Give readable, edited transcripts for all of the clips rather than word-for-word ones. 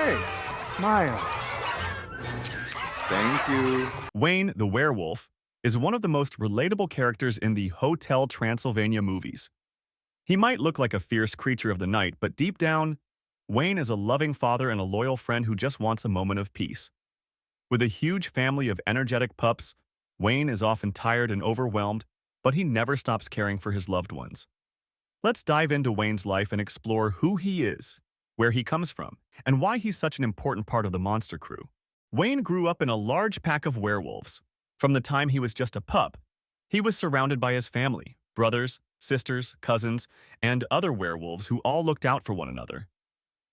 Hey, smile. Thank you. Wayne, the werewolf, is one of the most relatable characters in the Hotel Transylvania movies. He might look like a fierce creature of the night, but deep down, Wayne is a loving father and a loyal friend who just wants a moment of peace. With a huge family of energetic pups, Wayne is often tired and overwhelmed, but he never stops caring for his loved ones. Let's dive into Wayne's life and explore who he is, where he comes from, and why he's such an important part of the monster crew. Wayne grew up in a large pack of werewolves. From the time he was just a pup, he was surrounded by his family, brothers, sisters, cousins, and other werewolves who all looked out for one another.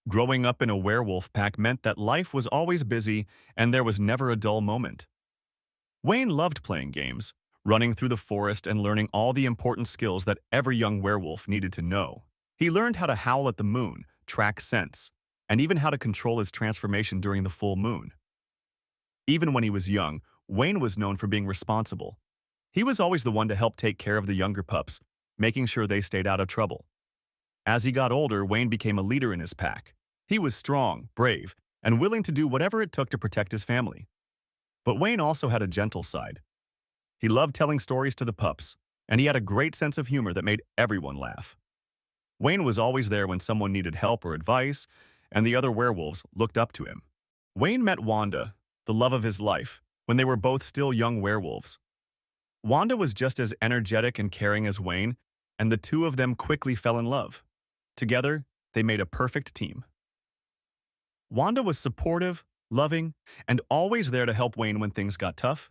Growing up in a werewolf pack meant that life was always busy and there was never a dull moment. Wayne loved playing games, running through the forest and learning all the important skills that every young werewolf needed to know. He learned how to howl at the moon, track scents, and even how to control his transformation during the full moon. Even when he was young, Wayne was known for being responsible. He was always the one to help take care of the younger pups, making sure they stayed out of trouble. As he got older, Wayne became a leader in his pack. He was strong, brave, and willing to do whatever it took to protect his family. But Wayne also had a gentle side. He loved telling stories to the pups, and he had a great sense of humor that made everyone laugh. Wayne was always there when someone needed help or advice, and the other werewolves looked up to him. Wayne met Wanda, the love of his life, when they were both still young werewolves. Wanda was just as energetic and caring as Wayne, and the two of them quickly fell in love. Together, they made a perfect team. Wanda was supportive, loving, and always there to help Wayne when things got tough.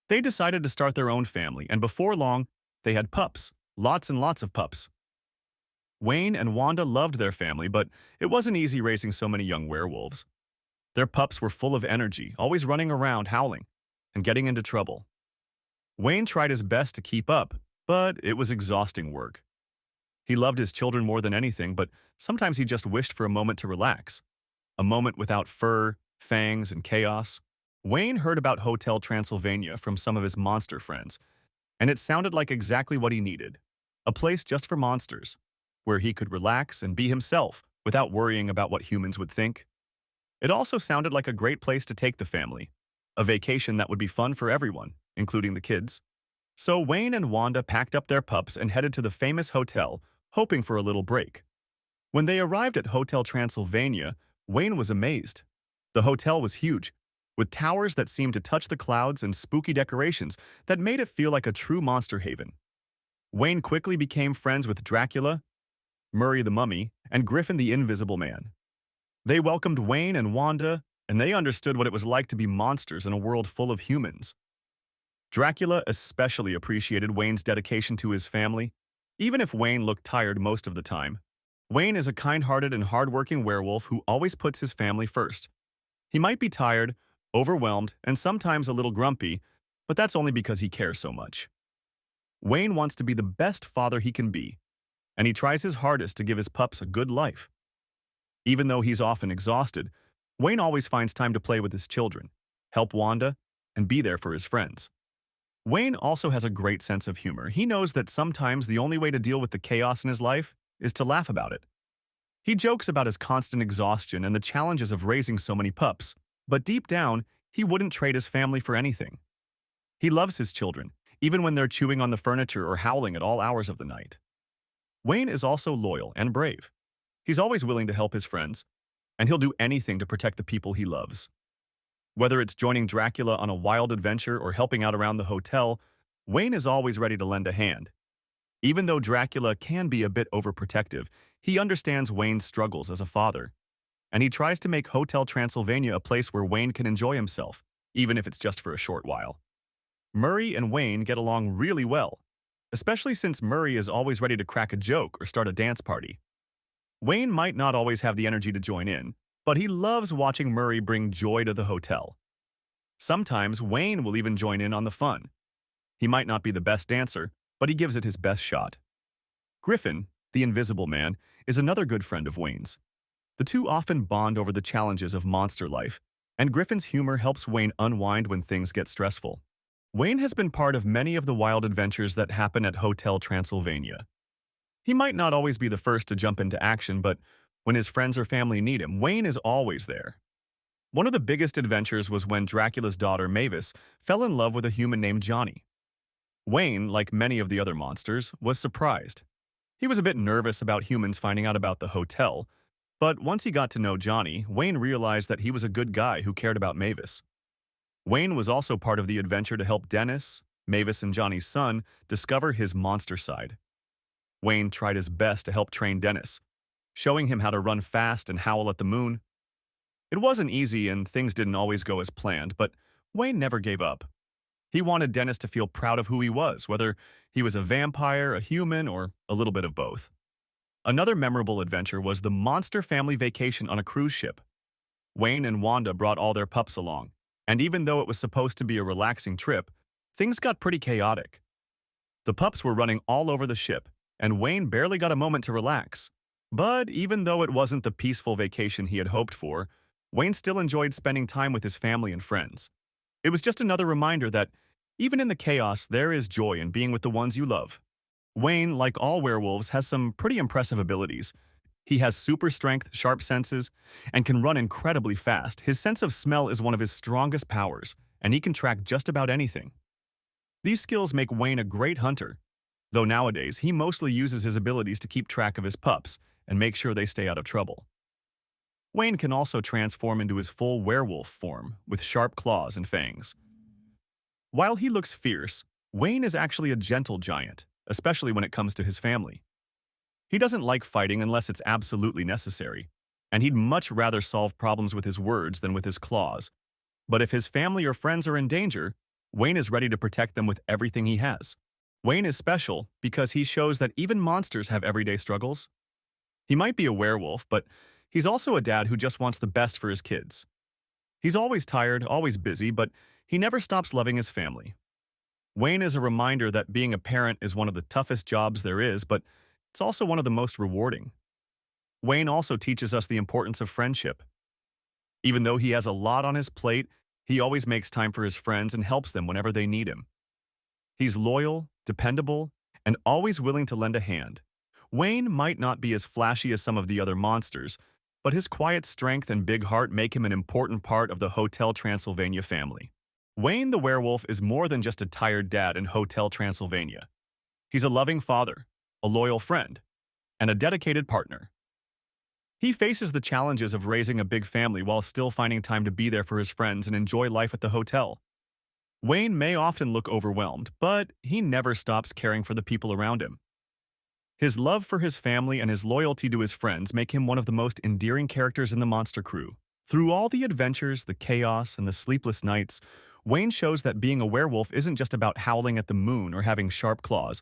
They decided to start their own family, and before long, they had pups, lots and lots of pups. Wayne and Wanda loved their family, but it wasn't easy raising so many young werewolves. Their pups were full of energy, always running around, howling, and getting into trouble. Wayne tried his best to keep up, but it was exhausting work. He loved his children more than anything, but sometimes he just wished for a moment to relax. A moment without fur, fangs, and chaos. Wayne heard about Hotel Transylvania from some of his monster friends, and it sounded like exactly what he needed. A place just for monsters, where he could relax and be himself without worrying about what humans would think. It also sounded like a great place to take the family, a vacation that would be fun for everyone, including the kids. So Wayne and Wanda packed up their pups and headed to the famous hotel, hoping for a little break. When they arrived at Hotel Transylvania, Wayne was amazed. The hotel was huge, with towers that seemed to touch the clouds and spooky decorations that made it feel like a true monster haven. Wayne quickly became friends with Dracula, Murray the Mummy, and Griffin the Invisible Man. They welcomed Wayne and Wanda, and they understood what it was like to be monsters in a world full of humans. Dracula especially appreciated Wayne's dedication to his family, even if Wayne looked tired most of the time. Wayne is a kind-hearted and hard-working werewolf who always puts his family first. He might be tired, overwhelmed, and sometimes a little grumpy, but that's only because he cares so much. Wayne wants to be the best father he can be, and he tries his hardest to give his pups a good life. Even though he's often exhausted, Wayne always finds time to play with his children, help Wanda, and be there for his friends. Wayne also has a great sense of humor. He knows that sometimes the only way to deal with the chaos in his life is to laugh about it. He jokes about his constant exhaustion and the challenges of raising so many pups, but deep down, he wouldn't trade his family for anything. He loves his children, even when they're chewing on the furniture or howling at all hours of the night. Wayne is also loyal and brave. He's always willing to help his friends, and he'll do anything to protect the people he loves. Whether it's joining Dracula on a wild adventure or helping out around the hotel, Wayne is always ready to lend a hand. Even though Dracula can be a bit overprotective, he understands Wayne's struggles as a father, and he tries to make Hotel Transylvania a place where Wayne can enjoy himself, even if it's just for a short while. Murray and Wayne get along really well, especially since Murray is always ready to crack a joke or start a dance party. Wayne might not always have the energy to join in, but he loves watching Murray bring joy to the hotel. Sometimes Wayne will even join in on the fun. He might not be the best dancer, but he gives it his best shot. Griffin, the Invisible Man, is another good friend of Wayne's. The two often bond over the challenges of monster life, and Griffin's humor helps Wayne unwind when things get stressful. Wayne has been part of many of the wild adventures that happen at Hotel Transylvania. He might not always be the first to jump into action, but When his friends or family need him, Wayne is always there. One of the biggest adventures was when Dracula's daughter, Mavis, fell in love with a human named Johnny. Wayne, like many of the other monsters, was surprised. He was a bit nervous about humans finding out about the hotel, but once he got to know Johnny, Wayne realized that he was a good guy who cared about Mavis. Wayne was also part of the adventure to help Dennis, Mavis and Johnny's son, discover his monster side. Wayne tried his best to help train Dennis, showing him how to run fast and howl at the moon. It wasn't easy and things didn't always go as planned, but Wayne never gave up. He wanted Dennis to feel proud of who he was, whether he was a vampire, a human, or a little bit of both. Another memorable adventure was the Monster Family vacation on a cruise ship. Wayne and Wanda brought all their pups along, and even though it was supposed to be a relaxing trip, things got pretty chaotic. The pups were running all over the ship, and Wayne barely got a moment to relax. But even though it wasn't the peaceful vacation he had hoped for, Wayne still enjoyed spending time with his family and friends. It was just another reminder that, even in the chaos, there is joy in being with the ones you love. Wayne, like all werewolves, has some pretty impressive abilities. He has super strength, sharp senses, and can run incredibly fast. His sense of smell is one of his strongest powers, and he can track just about anything. These skills make Wayne a great hunter, though nowadays he mostly uses his abilities to keep track of his pups and make sure they stay out of trouble. Wayne can also transform into his full werewolf form, with sharp claws and fangs. While he looks fierce, Wayne is actually a gentle giant, especially when it comes to his family. He doesn't like fighting unless it's absolutely necessary, and he'd much rather solve problems with his words than with his claws. But if his family or friends are in danger, Wayne is ready to protect them with everything he has. Wayne is special because he shows that even monsters have everyday struggles. He might be a werewolf, but he's also a dad who just wants the best for his kids. He's always tired, always busy, but he never stops loving his family. Wayne is a reminder that being a parent is one of the toughest jobs there is, but it's also one of the most rewarding. Wayne also teaches us the importance of friendship. Even though he has a lot on his plate, he always makes time for his friends and helps them whenever they need him. He's loyal, dependable, and always willing to lend a hand. Wayne might not be as flashy as some of the other monsters, but his quiet strength and big heart make him an important part of the Hotel Transylvania family. Wayne the werewolf is more than just a tired dad in Hotel Transylvania. He's a loving father, a loyal friend, and a dedicated partner. He faces the challenges of raising a big family while still finding time to be there for his friends and enjoy life at the hotel. Wayne may often look overwhelmed, but he never stops caring for the people around him. His love for his family and his loyalty to his friends make him one of the most endearing characters in the monster crew. Through all the adventures, the chaos, and the sleepless nights, Wayne shows that being a werewolf isn't just about howling at the moon or having sharp claws.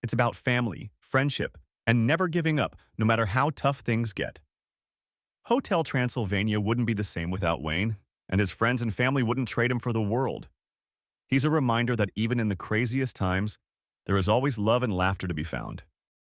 It's about family, friendship, and never giving up, no matter how tough things get. Hotel Transylvania wouldn't be the same without Wayne, and his friends and family wouldn't trade him for the world. He's a reminder that even in the craziest times, there is always love and laughter to be found.